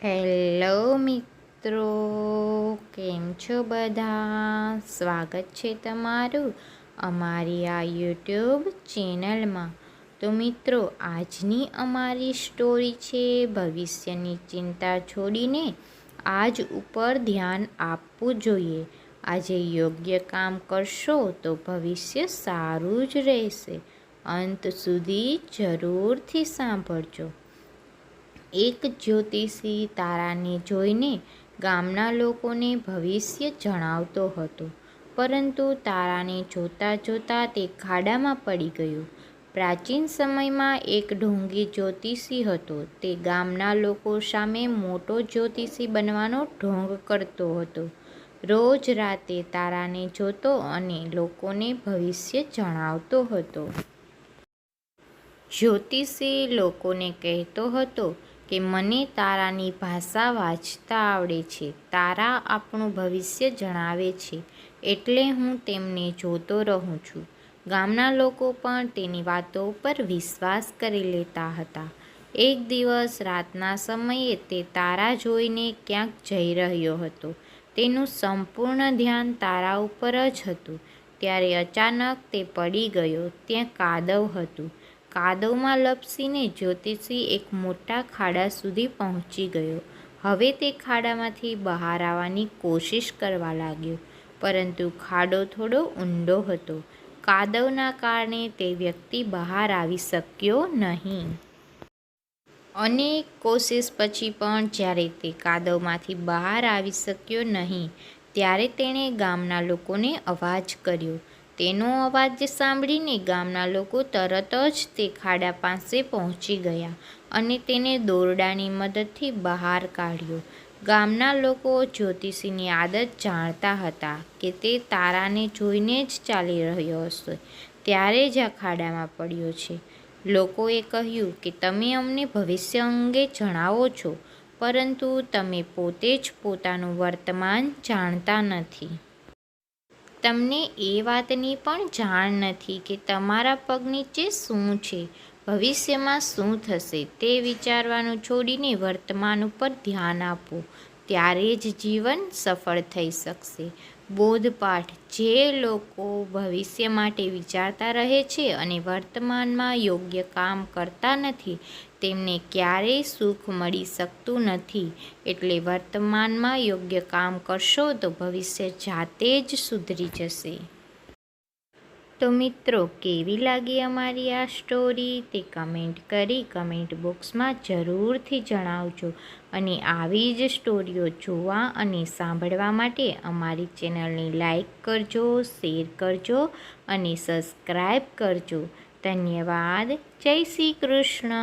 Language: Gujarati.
હેલો મિત્રો, કેમ છો બધા? સ્વાગત છે તમારું અમારી આ યુટ્યુબ ચેનલમાં. તો મિત્રો, આજની અમારી સ્ટોરી છે ભવિષ્યની ચિંતા છોડીને આજ ઉપર ધ્યાન આપવું જોઈએ. આજે યોગ્ય કામ કરશો તો ભવિષ્ય સારું જ રહેશે. અંત સુધી જરૂરથી સાંભળજો. એક જ્યોતિષી તારાને જોઈને ગામના લોકોને ભવિષ્ય જણાવતો હતો, પરંતુ તારાને જોતાં જોતાં તે ખાડામાં પડી ગયો. પ્રાચીન સમયમાં એક ઢોંગી જ્યોતિષી હતો. તે ગામના લોકો સામે મોટો જ્યોતિષી બનવાનો ઢોંગ કરતો હતો. રોજ રાતે તારાને જોતો અને લોકોને ભવિષ્ય જણાવતો હતો. જ્યોતિષી લોકોને કહેતો હતો કે મને તારાની ભાષા વાંચતા આવડે છે. તારા આપણું ભવિષ્ય જણાવે છે, એટલે હું તેમને જોતો રહું છું. ગામના લોકો પણ તેની વાતો પર વિશ્વાસ કરી લેતા હતા. એક દિવસ રાતના સમયે તે તારા જોઈને ક્યાંક જઈ રહ્યો હતો. તેનું સંપૂર્ણ ધ્યાન તારા ઉપર જ હતું. ત્યારે અચાનક તે પડી ગયો. ત્યાં કાદવ હતું. કાદવમાં લપસીને જ્યોતિષી એક મોટા ખાડા સુધી પહોંચી ગયો. હવે તે ખાડામાંથી બહાર આવવાની કોશિશ કરવા લાગ્યો, પરંતુ ખાડો થોડો ઊંડો હતો. કાદવના કારણે તે વ્યક્તિ બહાર આવી શક્યો નહીં. અનેક કોશિશ પછી પણ જ્યારે તે કાદવમાંથી બહાર આવી શક્યો નહીં, ત્યારે તેણે ગામના લોકોને અવાજ કર્યો. તેનો અવાજ સાંભળીને ગામના લોકો તરત જ તે ખાડા પાસે પહોંચી ગયા અને તેને દોરડાની મદદથી બહાર કાઢ્યો. ગામના લોકો જ્યોતિષીની આદત જાણતા હતા કે તે તારાને જોઈને જ ચાલી રહ્યો હશે, ત્યારે જ આ ખાડામાં પડ્યો છે. લોકોએ કહ્યું કે તમે અમને ભવિષ્ય અંગે જણાવો છો, પરંતુ તમે પોતે જ પોતાનું વર્તમાન જાણતા નથી. તમને એ વાતની પણ જાણ નથી કે તમારા પગ નીચે શું છે. ભવિષ્યમાં શું થશે તે વિચારવાનું છોડીને વર્તમાન ઉપર ધ્યાન આપો, ત્યારે જ જીવન સફળ થઈ શકશે. બોધપાઠ: જે લોકો ભવિષ્ય માટે વિચારતા રહે છે અને વર્તમાનમાં યોગ્ય કામ કરતા નથી, તેમને ક્યારેય સુખ મળી શકતું નથી. એટલે વર્તમાનમાં યોગ્ય કામ કરશો તો ભવિષ્ય જાતે જ સુધરી જશે. તો મિત્રો, કેવી લાગી અમારી આ સ્ટોરી તે કમેન્ટ બોક્સમાં જરૂરથી જણાવજો. અને આવી જ સ્ટોરીઓ જોવા અને સાંભળવા માટે અમારી ચેનલને લાઈક કરજો, શેર કરજો અને સબસ્ક્રાઈબ કરજો. ધન્યવાદ. જય શ્રી કૃષ્ણ.